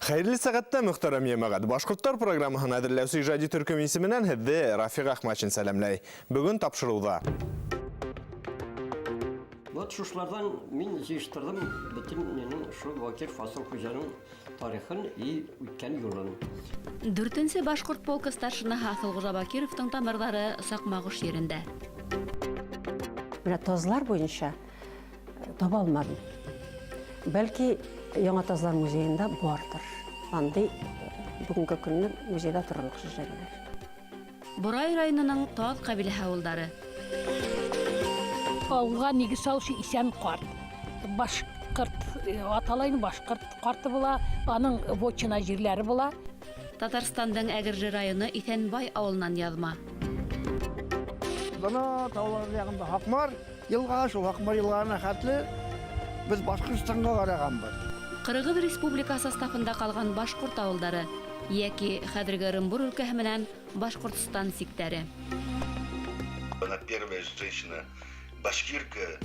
Xeyirli sәгатте Мөхтәрәм Емәгәд. Башкорттар программаһын әзерләүче иҗади төркем исеменнән һеҙҙе Рафиq Ахмачин сәләмләй. Бүген тапшырыуҙа. Вот шушлардан мин җыйыштырдым бөтен шул Бакир Фасыл хуҗаның тарихын и үткән юлын. 4-нче башкорт полкы старшинаһы Асылғужа Бакировтың тамырҙары Саҡмағош ерендә. Менә тазлар буенча таба алмадым. Бәлки Яңа Тазлар музейында бардыр. Андый бүгенге көнне музейда торырлык шәҗәрәләр. Борай районының Таз ҡәбиләһе ауылдары. Ауылға нигез салышы исән ҡарт. Башҡорт, аталайын башҡорт ҡарты була, аның вотчина җирләре була. Татарстандың Әгерҗе районы Иҫәнбай ауылынан яҙма. Бына таулар ягында Хакмар елга, шул Хакмар елгаһына хәтле без Башкортстанга караганбыз. Кыргыз Республика составында калган башкорт ауылдары яки хәзерге Ырымбур өлкәһе менән Башкортстан сиктәре. Она первая женщина, башкирка,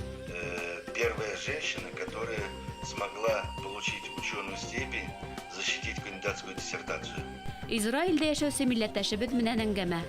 первая женщина, которая смогла получить ученую степень, защитить кандидатскую диссертацию. Израильдә яшәүче милләттәшебез менән әңгәмә.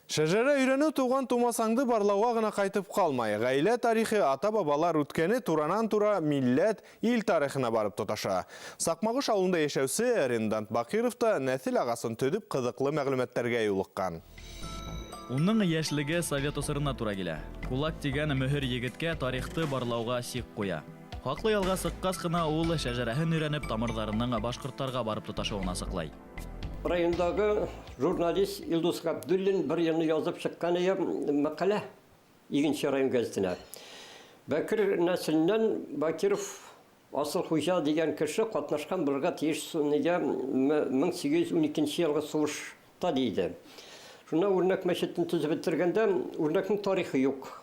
Шәжәрә өйрәнү туган тумасаңды барлауга гына кайтып калмай. Гаилә тарихи ата-бабалар үткәне туранан-тура милләт, ил тарихына барып тоташа. Саҡмағош ауылында яшәүсе Рендант Бакиров та нәсел агасын төҙөп ҡыҙыҡлы мәғлүмәттәргә юлыҡҡан. Уның йәшлеге Совет осорына тура килә. Кулак тигән мөһөр егеткә тарихты барлауга сик ҡуя. Хаҡлы ялға сыҡҡас ҡына ул шәжәрәһен өйрәнеп тамырҙарының башҡорттарға барып тоташыуын асыҡлай. Райондагы журналист Илдус Габдуллин бер елны язып чыккан мәкалә Игенче район гәзитенә. Бәкир нәселеннән Бакиров Асыл хуҗа дигән кеше катнашкан булырга тиеш 1812 елгы сугышта диде. Шуна үрнәк мәчетен төзеп бетергәндә үрнәкнең тарихы юк.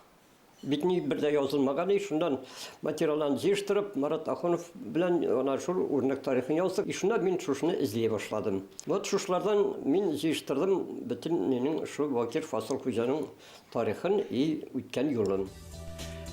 Битни бердә язылмаган, шундан материалларны җыштырып, Марат Ахунов белән ана шул үрнәк тарихын яздык. Шунда мин шушыны эзләй башладым. Вот шушлардан мин җыштырдым бөтен шул Бакир Фасыл хуҗаның тарихын и үткән юлын.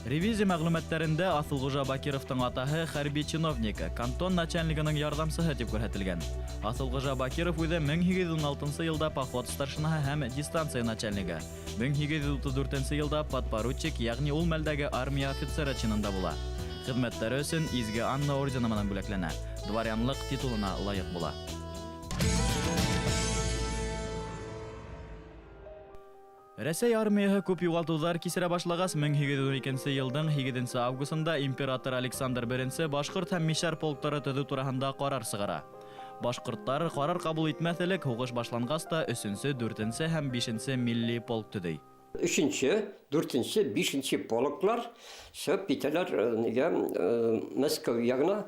Ревизия мәгълүматларында Асылғужа Бакировтың атаһы хәрби чиновник, кантон начальнигының ярдәмчесе дип күрһәтелгән. Асылғужа Бакиров үзе 1816 елда поход старшинаһы һәм дистанция начальнигы. 1834 елда подпоручик, ягъни ул мәлдәге армия офицеры чинында була. Хезмәттәре өчен Изге Анна ордены менән бүләкләнә. Дворянлык титулына лайык була. Рәсәй армияһы күп югалтыуҙар кисерә башлагас 1812 елдың 8 августында император Александр I башҡорт һәм мишәр полктары төҙөү тураһында ҡарар сығара. Башҡорттар ҡарар ҡабул итмәҫ элек һуғыш башланғас та 3-нсе, 4-нсе һәм 5-нсе милли полк төҙөй. 3-нче, 4-нче, 5-нче полклар чыгып китәләр Мәскәү ягына.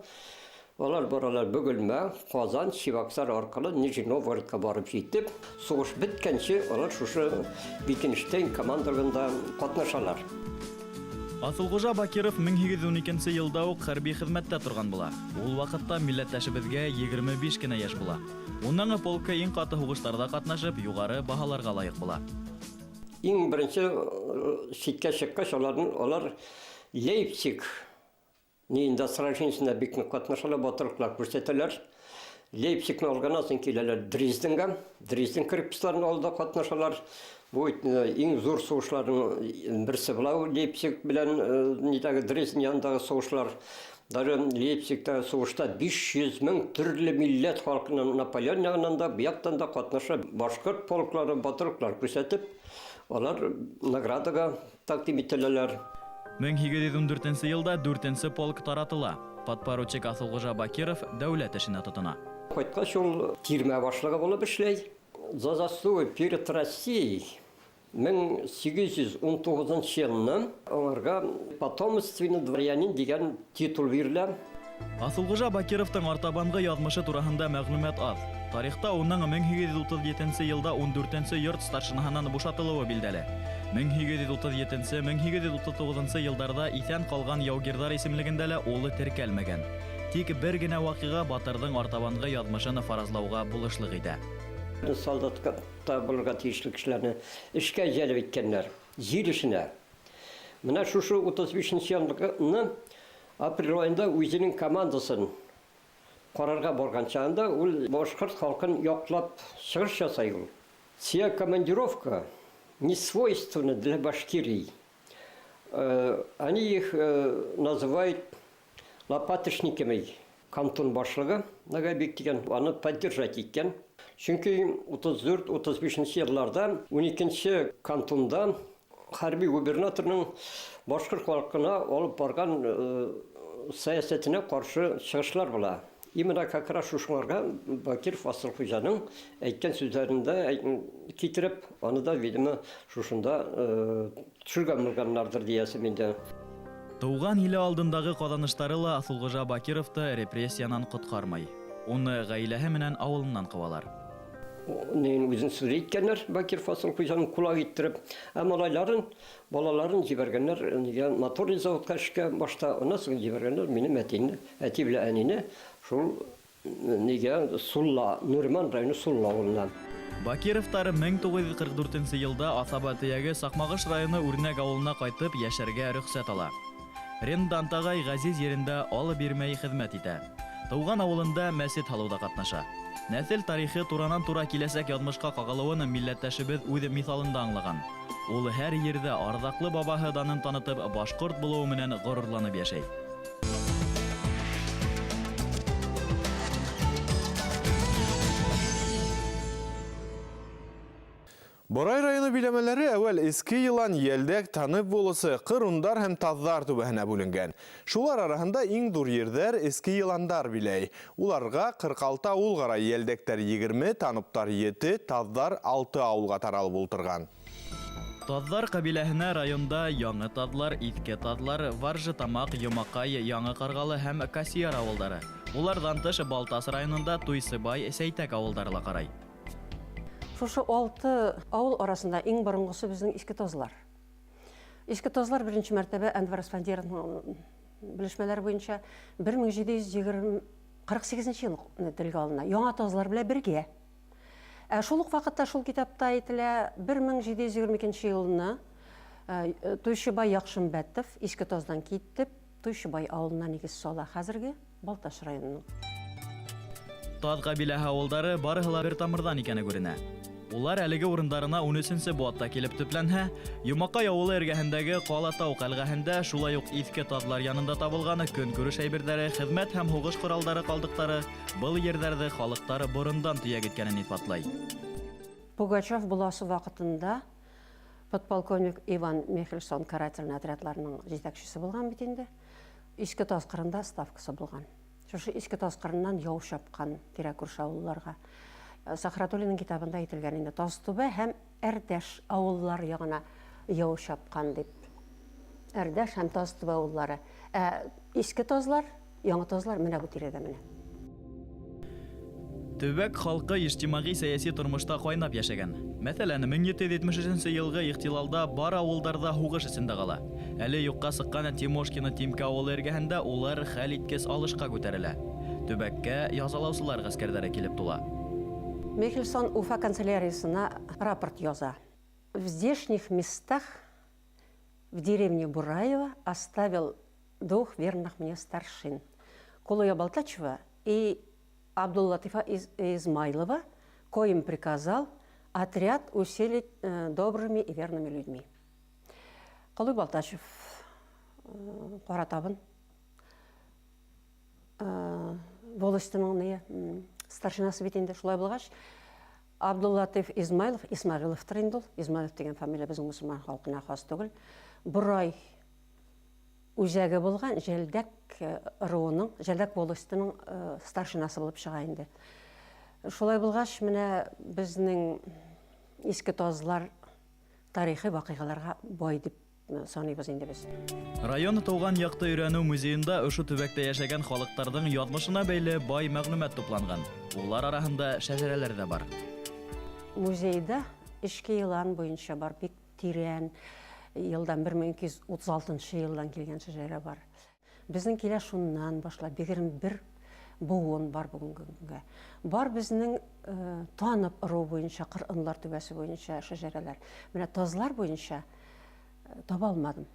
Алар баралар Бөгелмә, Казан, Чебоксар арҡылы Нижний Новгородка барып җитеп, сугыш беткәнче алар шушы Викенштейн командалығында ҡатнашалар. Асылғужа Бакиров 1812 елда уҡ хәрби хеҙмәттә торған була. Ул ваҡытта милләттәшебеҙгә 25 кенә йәш була. Уның полкы иң ҡаты һуғыштарҙа ҡатнашып, юғары баһаларға лайыҡ була. Иң беренсе ситкә чыккас, алар Лейпциг Нинда сражениясында бик ныҡ ҡатнашалар, батырлыҡлар күрсәтәләр. Лейпцигны алғандан соң киләләр Дрезденға. Дрезден крепостьларын алда ҡатнашалар. Бу иң зур сугышларның берсе була Лейпциг белән Дрезден янындагы сугышлар. Даже Лейпцигтә сугышта 500 мең төрле милләт халкының Наполеон ягынан да, бияктан да ҡатнаша. Башҡорт полклары батырлыҡлар күрсәтеп, алар наградага тәҡдим ителәләр. 1814 елда 4-нсе полк таратыла. Подпоручик Асылғужа Бакиров дәүләт эшенә тотона. Ҡайтҡас ул тирмә башлығы булып эшләй. За заслуги перед Россией 1819 елны аларга потомственный дворянин дигән титул бирелә. Асылғужа Бакировтың артабанғы яҙмышы тураһында мәғлүмәт аҙ. Тарихта уның 1837 елда 14-нсе йорт старшинаһынан бушатылыуы билдәле. 1837-1839 йылдарда иҫән ҡалған яугирҙар исемлегендә лә улы теркәлмәгән. Тик бер генә ваҡиға батырҙың артабанғы яҙмышын фаразлауға булышлыҡ итә. Солдатка булырға тиешле кешеләрне эшкә җәлеп иткәннәр. Җир эшенә. Менә шушы 35-нче елны апрель айында үзенең командасын карарга барган чагында ул башкорт халкын яклап чыгыш ясый ул. Сия командировка не свойственна для Башкирии. Они их называют лопаточниками. Кантон башлыгы Нагайбек деген аны поддержать икән. Чөнки 34-35 елларда 12-нче кантонда хәрби губернаторның башкорт халкына алып барган сәясәтенә каршы чыгышлар була. Именно как раз шушыларга Бакиров Асылхуҗаның әйткән сүзләрендә китереп, аны да, видимо, шушында төшергәннәрдер диясем инде. Туган иле алдындагы казаныштары ла Асылгужа Бакировты репрессиянан коткармай. Уны гаиләһе менән авылыннан кывалар. Нең үзен сүз иткәннәр, Бакиров Асылхуҗаның кулак иттереп, малайларын, балаларын җибәргәннәр, моторный заводка эшкә башта аны җибәргәннәр, минем әтине, әти белән әнине. Шул нигә Сулла, Нурман районы Сулла авылыннан. Бакировтар 1944 елда Асаба төяге Сакмагыш районы Үрнәк авылына кайтып яшәргә рөхсәт ала. Рендан тагай газиз yerində алы бирмәй хезмәт итә. Туган авылында мәсет һалуда катнаша. Нәсел тарихы туранан-тура киләсәк язмышка кагылуын милләттәшебез үз мисалында аңлаган. Ул һәр ердә ардаклы бабаһы данын танытып, башкорт булуы менән горурланып яшәй. Борай районы биләмәләре әвәл Иске Елан, Елдәк, Танып болысы, Кырундар һәм Таздар түбәһенә бүленгән. Шулар арасында иң зур ердәр Иске Еландар биләй. Уларга 46 авыл гара, Елдәктәр 20, Таныптар 7, Таздар 6 авылга таралып ултырган. Таздар кабиләһенә районда Яңы Тазлар, Иске Тазлар, Варжы Тамак, Йомакай, Яңы Каргалы һәм Касияр авылдары. Улардан тыш Балтас районында Туйсыбай, Сәйтәк авылдары ла карай. Шушы 6 авыл арасында иң борынгысы безнең Иске Тазлар. Иске Тазлар беренче мәртәбә Әнвәр Асфандияровның белешмәләре буенча 1748 елны телгә алына. Яңа Тазлар белән бергә. Шул ук вакытта шул китапта әйтелә 1722 елны Туйшыбай Яхшымбәтов Иске Таздан китеп, Туйшыбай авылына нигез сала, хәзерге Балташ районының. Таз кабиләһе авылдары барыһы бер тамырдан икәне күренә. Улар әлеге урындарына 13-нче буатта килеп төпләнһә, Йомакай авылы эргәһендәге Калатау калгаһендә шулай ук Иске Тазлар янында табылган көнкүреш әйберләре, хезмәт һәм һугыш коралдары калдыктары был ердәрдә халыктары борындан төяк иткәнен исбатлай. Пугачев буласы вакытында подполковник Иван Михельсон карательный отрядларының җитәкчесе булган бит инде. Иске Таз кырында ставкасы булган. Шушы Иске Таз кырыннан яу шапкан тирә-күрше авылларга. Сахратуллинның китабында әйтелгән инде, Тазтүбә һәм Әрдәш авыллар ягына яу шапкан дип. Әрдәш һәм Тазтүбә авыллары. Иске Тазлар, Яңа Тазлар менә бу тирәдә менә. Төбәк халкы иҗтимагый сәяси тормышта кайнап яшәгән. Мәсәлән, 1773 елгы ихтилалда бар авылдарда һугыш исендә кала. Әле юкка сыккан Тимошкина Тимка авылы эргәһендә улар хәл иткес алышка күтәрелә. Төбәккә язалаусылар гаскәрләре килеп тула. Михельсон Уфа канцеляриясына рапорт яза. В здешних местах в деревне Бураева оставил 2 верных мне старшин. Кулуя Балтачева и Абдуллатифа Измайлова, коим приказал отряд усилить добрыми и верными людьми. Кулуя Балтачев, Каратабын, волостының старшинасы бит инде шулай булгач, Абдуллатиф Измайлов, Исмагилов трендул, Измайлов деген фамилия безнең мусульман халкына хас түгел. Бурай үзәге булган Җәлдәк руының, Җәлдәк волостының старшинасы булып чыга инде. Шулай булгач, менә безнең Иске Тазлар тарихи вакыйгаларга бай дип саныйбыз инде без. Район туган якты өйрәнү музеенда ошо төбәктә яшәгән халыктарның язмышына бәйле бай мәгълүмат тупланган. Улар арасында шәҗәрәләр дә бар. Музейда Иске Елан буенча бар, бик тирән, елдан 1236 елдан килгән шәҗәрә бар. Безнең килә шуннан башлап 21 буын бар бүгенгә. Бар безнең Танып ру буенча, Кырынлар төбәсе буенча шәҗәрәләр. Менә Тазлар буенча таба алмадым.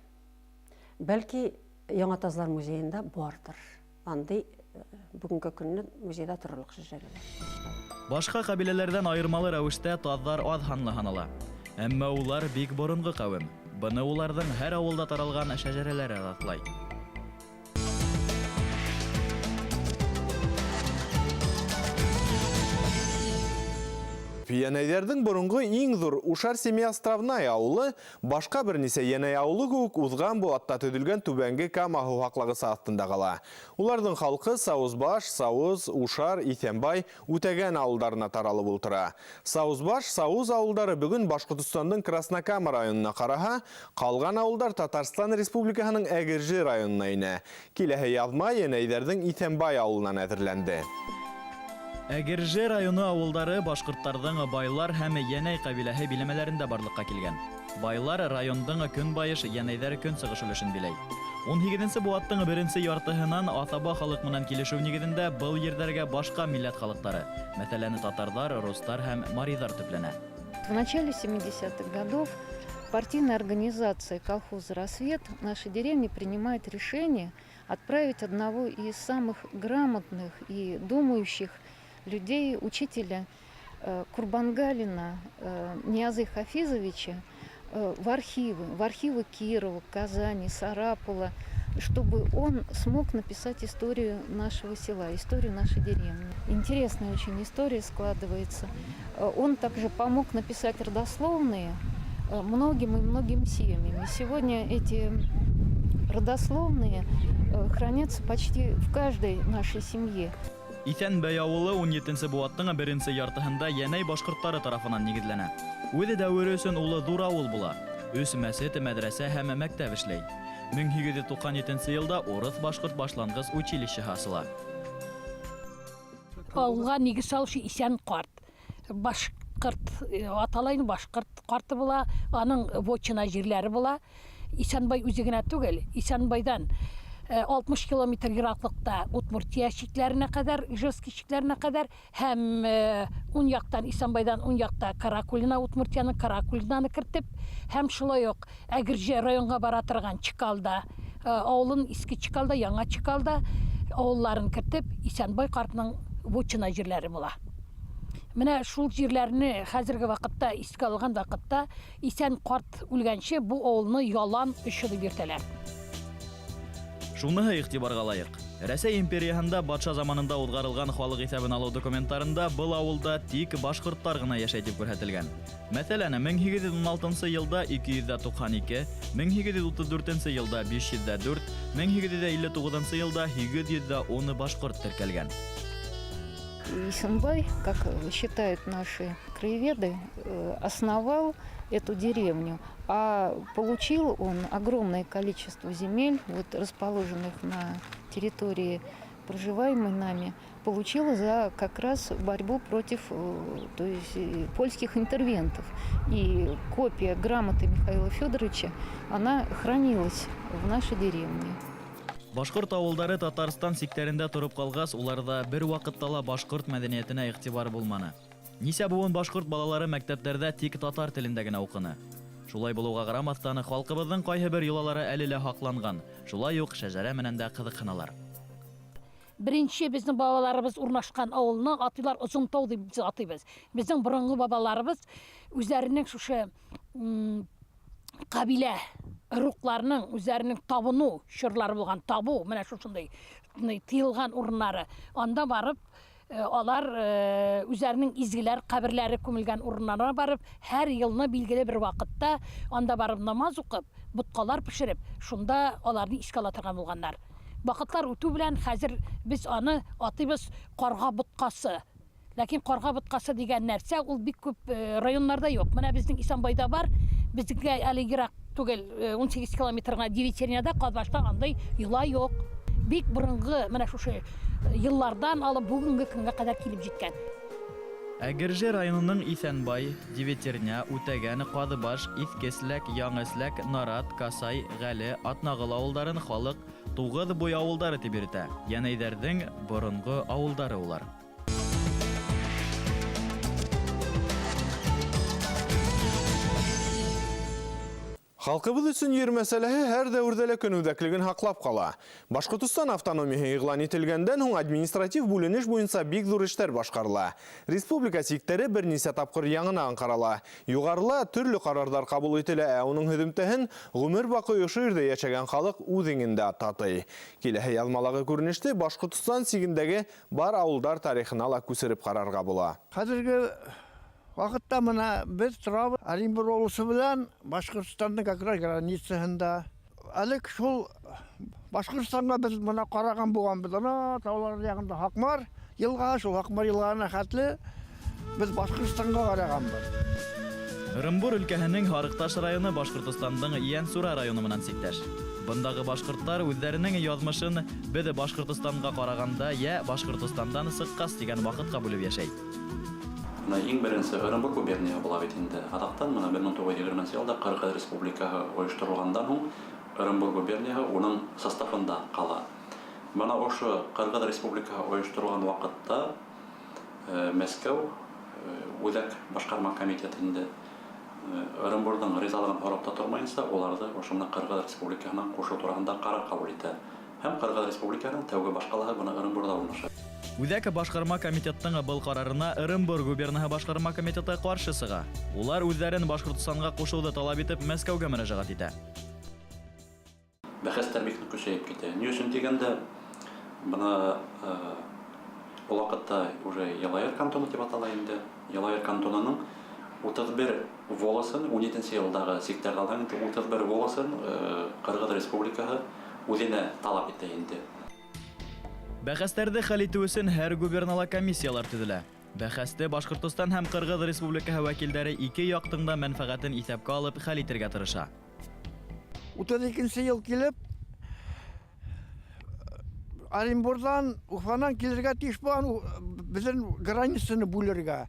Бәлки Яңа Тазлар музейында бардыр. Андай бүгінгі күнні музейда тұрырлық шәжәрелер. Башка кабиләләрдән айырмалы рәвештә тазлар аз ханлы һанала. Әмма улар бик борынгы кавем. Буны уларның һәр авылда таралган шәҗәрәләре раслай. Янәйдәрдің бұрынғы иң зур Ушар Семей Островнай ауылы башка бер нисә Янәй ауылы күк узган бу атта төділген түбәнге Кама хаклагы саатында кала. Уларның халкы Саузбаш, Сауыз, Ушар, Исәнбай, Үтәгән авылдарына таралып ултыра. Саузбаш, Сауыз авылдары бүген Башкортостандың Краснокама районына караһа, калган авылдар Татарстан Республикасының Әгерҗе районына инә. Киләһе язма Янәйдәрдің Исәнбай авылынан әзерләнде. Әгерҗе районы авылдары башкортларның байлар һәм Янәй кабиләһе биләмәләрендә барлыкка килгән. Байлар райондың көнбайыш Янәйдәр көнсыгыш өлешен биләй. 18нче буаттың беренче яртыһынан Атаба халык менән килешү нигезендә был ерләргә башка милләт халыклары, мәсәлән татарлар, руслар һәм марийдар төпләнә. В начале 70-х годов партийная организация «Колхоз Рассвет» в нашей деревне принимает решение отправить одного из самых грамотных и думающих людей, учителя Курбангалина Ниязы Хафизовича в архивы Кирова, Казани, Сарапула, чтобы он смог написать историю нашего села, историю нашей деревни. Интересная очень история складывается. Он также помог написать родословные многим и многим семьям. И сегодня эти родословные хранятся почти в каждой нашей семье. Исәнбәй авылы 17нче буаттың беренче яртыһында Янәй башкортлары тарафынан нигезләнә. Үзе дәвере өчен улы зур авыл була. Үз мәсет, мәдрәсә һәм мәктәп эшләй. 1897 елда Орыс башкорт башлангыч училище хасыла. Ауылға нигез салушы Исән карт. Башкорт аталайны башкорт карты була, аның вотчина җирләре була. Исәнбай үзегенә түгел, Исәнбайдан 60 километр ераклыкта Удмуртия чикләренә кадәр, Ижевский чикләренә кадәр һәм уң яктан Исәнбайдан уң якта Каракулина, Удмуртияның Каракулинаны кертеп, һәм шулай ук Әгерҗе районга бара торган Чикалда, авылын иске Чикалда, яңа Чикалда авылларын кертеп, Исәнбай картның вотчина җирләре була. Менә шул җирләрне хәзерге вакытта искә алган вакытта Исән карт үлгәнче бу авылны ялан өчен дип йөртәләр. Шуныһы игътибарга лайык. Рәсәй империяһында батша заманында узгарылган халык исәбен алу документларында был авылда тик башкортлар гына яшәй дип күрсәтелгән. Мәсәлән, 1816 елда 292, 1834 елда 504, 1859 елда 710 башкорт теркәлгән. Исәнбай, как считают наши краеведы, основал эту деревню, а получил он огромное количество земель, вот, расположенных на территории, проживаемой нами, получил за как раз борьбу против польских интервентов. И копия грамоты Михаила Федоровича, она хранилась в нашей деревне. Башкорт авылдары Татарстан сиктәрендә торып калгас, уларда бер вакытта ла башкорт мәдәниятенә игътибар булманы. Нисә буын башкорт балалары мәктәпләрдә тик татар телендә генә укыны. Шулай булуга карамастан, халкыбызның кайһы бер йолалары әле лә хакланган. Шулай ук шәҗәрә менән дә кызыксыналар. Беренче безнең бабаларыбыз урнашкан авылны атыйлар Озынтау дип атыйбыз. Безнең борынгы бабаларыбыз үзләренең шушы кабилә рукларның үзләренең табыну чорлары булган табу, менә шушындай тыелган урыннары. Анда барып алар үзләренең изгеләр каберләре күмелгән урыннарына барып, һәр елны билгеле бер вакытта анда барып намаз укып, буткалар пешереп, шунда аларны искә ала торган булганнар. Вакытлар үтү белән хәзер без аны атыйбыз карга буткасы. Ләкин карга буткасы дигән нәрсә ул бик күп районнарда юк. Менә безнең Исәнбайда бар, безгә әле ерак түгел 18 километрга Дивичерняда Казбашта андай йола юк. Бик борынгы менә шушы еллардан алып бүгенге көнгә кадәр килеп җиткән. Әгерҗе районының Исәнбай, Дивичерня, Үтәгән, Казбаш, Искесләк, Яңысләк, Нарат, Касай, Гәле, Атнагыл авылдарын халык 9 буй авылдары дип йөртә. Янәйдәрнең борынгы авылдары улар. Халкыбыз өчен йөр мәсьәләһе һәр дәврдә көн үҙәклеген һаклап кала. Башкортстан автономияһы игълан ителгәндән һуң административ бүленеш буенча бик зур эшләр башкарыла. Республика сектәре берничә тапкыр яңынан карала. Югарыла төрле карарлар кабул ителә, ә уның һөҙөмтәһен гомер бакый ошо ердә яшәгән халык үҙеңендә татый. Киләһе язмалыгы күренеште Башкортстан сигендәге бар авылдар тарихына ла күсереп карарга була. Хәзерге вакытта мына без торабыз Оренбур облысы белән Башкортстанның как раз границаһында. Әлек шул Башкортстанга без мына караган булганбыз. Ана таулар ягында Хакмар елга, шул Хакмар елгасына хәтле без Башкортстанга караганбыз. Ырымбур өлкәһенең Харыкташ районы Башкортстандың Иян-Сура районы менән сиктәш. Бындагы башкортлар үзләренең язмышын без Башкортстанга караганда я Башкортстандан сыккас дигән вакытка бүлеп яшәй. Иң беренче Оренбур губернияһы була бит инде. Адактан мына 1920 елда Кыргыз Республикаһы оештырылгандан һуң Оренбур губернияһы уның составында кала. Мына ошо Кыргыз Республикаһы оештырылган вакытта Мәскәү үзәк башкарма комитетында Оренбурдың ризалыгын харапта тормаенча, уларны ошо мына Кыргыз Республикаһына кушу турында карар кабул итә. Һәм Кыргыз Республикаһының тәүге башкалыгы буны Оренбурда урнаша. Үзәк башкарма комитеттың был карарына Оренбур губернияһы башкарма комитеты каршы сыга. Улар үзләрен Башкортстанга кушуды талап итеп Мәскәүгә мөрәҗәгать итә. Бәхәстәр бик көчәйеп китә. Ни өчен дигәндә, моны вакытта уже Ялайыр кантоны дип атала инде. Ялайыр кантонының 31 волосын 17 елдагы секторлардан 31 волосын Кыргыз Республикаһы үзенә талап итә инде. Бәхәстәрде хәл итү өчен һәр губернала комиссиялар төзелә. Бәхәсте Башкортстан һәм Кыргыз Республикаһы вәкилләре ике яктың да мәнфәгатен исәпкә алып хәл итәргә тырыша. 32 ел килеп Оренбурдан Уфанан килергә тиеш булган безнең границаны бүләргә.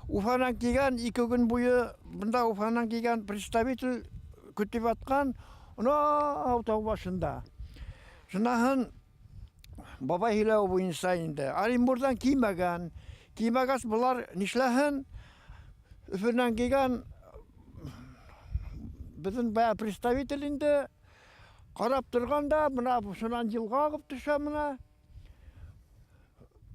Уфанан килгән 2 көн буе монда Уфанан килгән представитель көтеп аткан, ана тау башында. Шунаһын бабай һиләү буенча инде. Оренбурдан кимәгәс булар нишләһен? Уфанан килгән безнең бая представитель инде карап торганда, мына шунан елга агып төшә мына.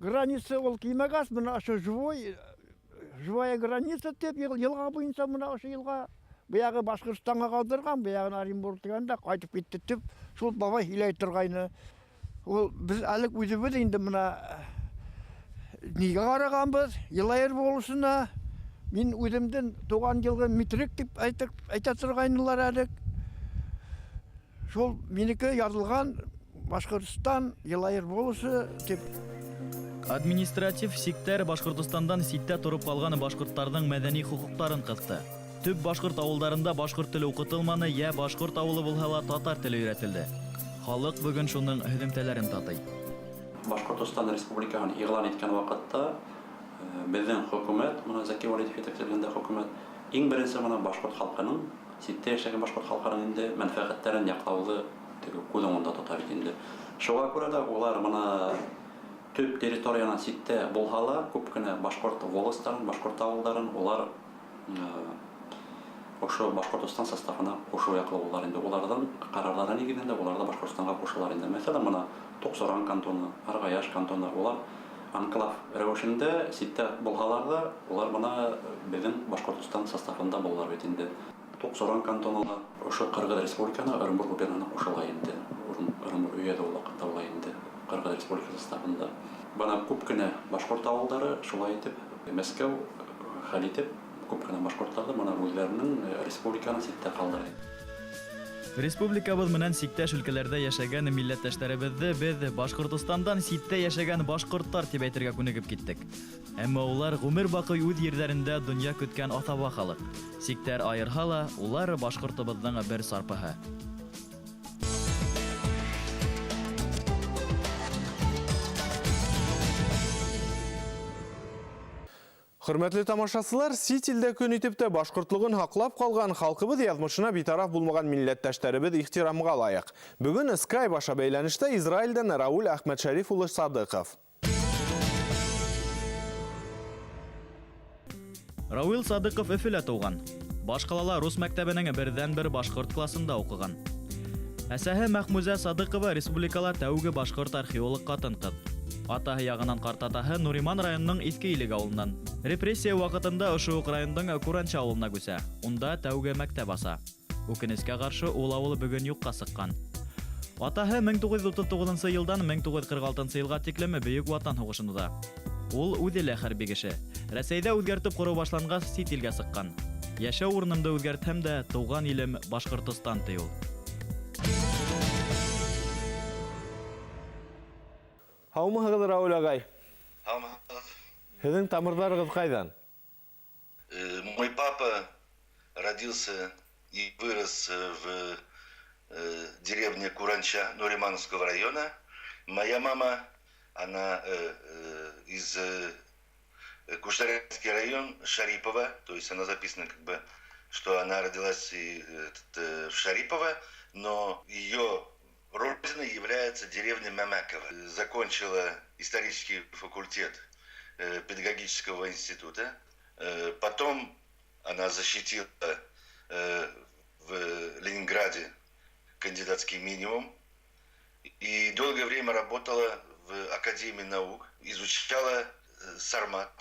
Граница ул кимәгәс, мына ошо живая граница дип елга буенча мына ошо елга буягы Башкортстанга калдырган, буягы Оренбур дигәндә кайтып китте дип, шул бабай һиләй торгайны. Ул без әлек үзебез инде мына нигә караганбыз? Ялайыр булышына мин үземдән туган елгы метрик дип әйтә торганнар әлек. Шул минеке язылган Башкортстан Ялайыр булышы дип. Административ сектор Башкортстандан ситтә турып калган башкортларның мәдәни хукукларын кысты. Төп башкорт авылдарында башкорт теле укытылманы, я башкорт авылы булса ла татар теле өйрәтелде. Халык бүген шуның һөҙөмтәләрен татый. Башкортстан Республикаһын игълан иткән вакытта безнең хөкүмәт, моны Заки Валиев итәкчелегендә хөкүмәт, иң беренче моны башкорт халкының, ситтә яшәгән башкорт халкының инде мәнфәгатьләрен яклауны күз уңында тота бит инде. Шуңа күрә дә улар моны төп территорияны ситтә булһала, күп кенә башкорт волостарын, башкорт авылдарын улар ошо Башкортстан составына кушу яклаулар инде. Улардан карарлары нигезендә улар да Башкортстанга кушылар инде. Мәсәлән, моны Токсоран кантоны, Аргаяш кантоны, улар анклав рәвешендә ситтә булһалар да, улар моны безнең Башкортстан составында булалар бит инде. Токсоран кантоны ошо Кыргыз Республикаһына Оренбур губерниясына кушыла инде. Оренбур өйдә вакытта була инде. Кыргыз Республикасы составында. Бана күп кенә башкорт авылдары шулай итеп Мәскәү хәл итеп күп кенә башкортларда моны үзләренең республиканы ситтә калдырды. Республикабыз менән сиктәш өлкәләрдә яшәгән милләттәшләребезне без Башкортстандан ситтә яшәгән башкортлар дип әйтергә күнегеп киттек. Әмма улар гомер бакый үз йөрҙәрендә дөнья көткән атаба халык. Сиктәр айырһа ла, улар башкортыбызның бер сарпаһы. Хөрмәтле тамашасылар, ситилдә көн итеп тә башкортлыгын һаклап калган халкыбыз язмышына битараф булмаган милләттәшләребез ихтирамга лаек. Бүген Skype аша бәйләнештә Израильдән Рауль Әхмәтшәриф улы Садыйков. Рауль Садыйков Өфөлә туган. Башкалала рус мәктәбенең бердән-бер башкорт классында укыган. Әсәһе Мәхмүзә Садыкова республикала тәүге башкорт археолог катын-кыз. Атаһы ягынан картатаһы Нуриман районының Иске Илек авылыннан. Репрессия вакытында ошо ук райондың Куранча авылына күсә. Унда тәүге мәктәп аса. Үкенескә каршы ул авыл бүген юкка сыккан. Атаһы 1939 елдан 1946 елга тиклем Бөек Ватан һугышында. Ул үзе лә хәрби кеше. Рәсәйдә үзгәртеп кору башланган сит илгә сыккан. Яшәү урынымда үзгәртһәм дә туган илем Башкортстан ти ул. Һаумыһығыҙ, Рауль ағай. Һеҙҙең тамырҙарығыҙ ҡайҙан? Мой папа родился и вырос в деревне Куранча Нуримановского района. Моя мама, она из Куштарянский район, Шарипова, то есть она записана как бы, что она родилась в Шарипово, но ее родина является деревня Мамаково. Закончила исторический факультет педагогического института. Потом она защитила в Ленинграде кандидатский минимум и долгое время работала в Академии наук, изучала сармат.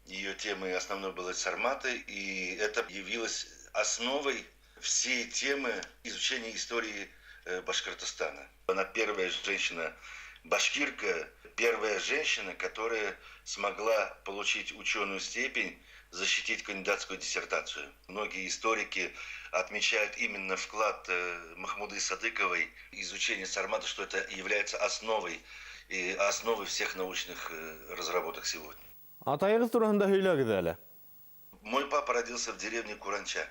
Ее темой основной была сарматы, и это явилось основой всей темы изучения истории Башкортостана. Она первая женщина башкирка, первая женщина, которая смогла получить ученую степень, защитить кандидатскую диссертацию. Многие историки отмечают именно вклад Махмуды Садыковой в изучение сармата, что это является основой всех научных разработок сегодня. Атайығыз турасында һөйләгеҙ әле. Мой папа родился в деревне Куранча,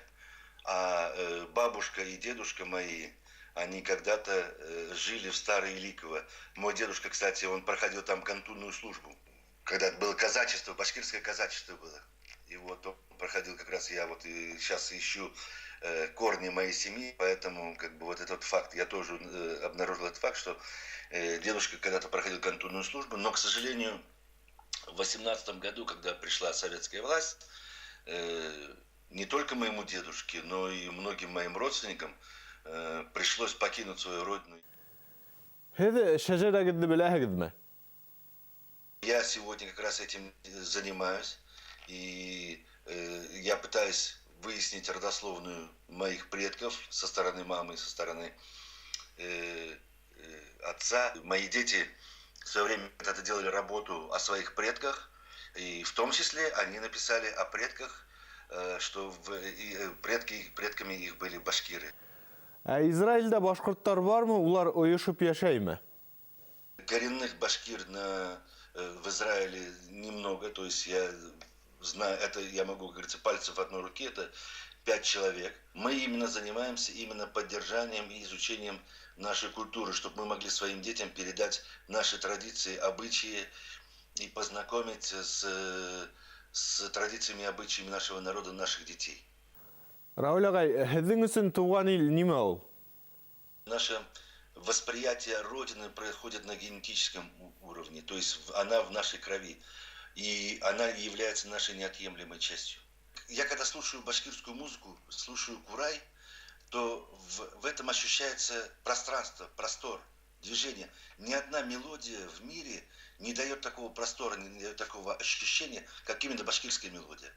а бабушка и дедушка мои, они когда-то жили в Старой Иликово. Мой дедушка, кстати, он проходил там кантунную службу. Когда было казачество, башкирское казачество было. И вот он проходил как раз, я вот и сейчас ищу корни моей семьи, поэтому как бы вот этот факт, я тоже обнаружил этот факт, что дедушка когда-то проходил кантунную службу, но, к сожалению, в 18 году, когда пришла советская власть, не только моему дедушке, но и многим моим родственникам пришлось покинуть свою родину. Һеҙ шәжәрәгеҙҙе беләһегеҙме? Я сегодня как раз этим занимаюсь, и я пытаюсь выяснить родословную моих предков со стороны мамы и со стороны отца. Мои дети в свое время когда-то делали работу о своих предках, и в том числе они написали о предках, что предками их были башкиры. Израильдә башҡорттар бармы? Улар ойошоп йәшәйме? Коренных башкир в Израиле немного, то есть я знаю, это я могу, как говорится, пальцев в одной руке, это 5 человек. Мы именно занимаемся поддержанием и изучением нашей культуры, чтобы мы могли своим детям передать наши традиции, обычаи и познакомить с традициями и обычаями нашего народа, наших детей. Рауль ағай, һеҙҙең өсөн туған ил нимә ул? Наше восприятие Родины происходит на генетическом уровне, то есть она в нашей крови, и она является нашей неотъемлемой частью. Я когда слушаю башкирскую музыку, слушаю курай, то в этом ощущается пространство, простор, движение. Ни одна мелодия в мире не дает такого простора, не дает такого ощущения, как именно башкирская мелодия.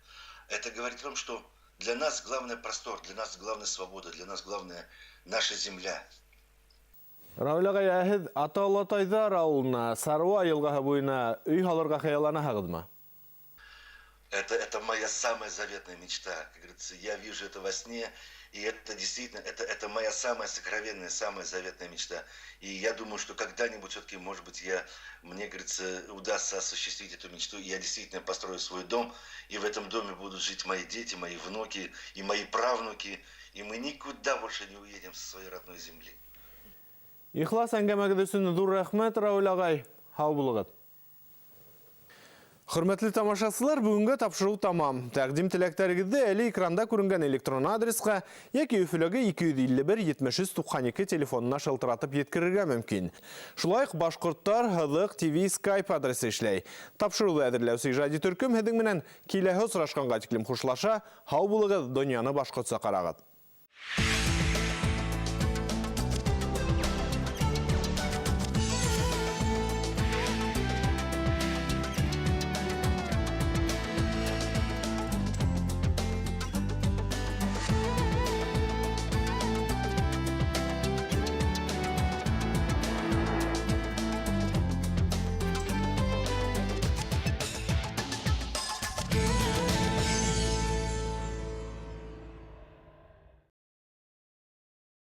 Это говорит о том, что для нас главное простор, для нас главная свобода, для нас главная наша земля. Рауль ағай, һеҙ Ата-Алатайҙар ауылына, Саруа йылғаһы буйына өй һалырға хыялланаһығыҙмы? Это моя самая заветная мечта. Как говорится, я вижу это во сне, и это действительно, это моя самая сокровенная, самая заветная мечта. И я думаю, что когда-нибудь все-таки, может быть, мне, говорится, удастся осуществить эту мечту, и я действительно построю свой дом, и в этом доме будут жить мои дети, мои внуки и мои правнуки, и мы никуда больше не уедем со своей родной земли. Ихлас әңгәмәгеҙ өсөн ҙур рәхмәт, Рауль ағай. Һау булығыҙ. Хөрмәтле тамашасылар, бүгінгі тапшыру тамам. Тәқдим теләктәрегезді әлі экранда күрінген электрон адресқа, яки Өфілігі 251-73-92 телефонына шылтыратып еткірірге мүмкін. Шулайық башқұрттар Хызық ТВ Skype адресі ішлей. Тапшырулы әдірләусі жади түркім хедің менен келәхі сұрашқанға тіклім құшылаша, хау бұлығы дүнияны башқұртса қарағыд.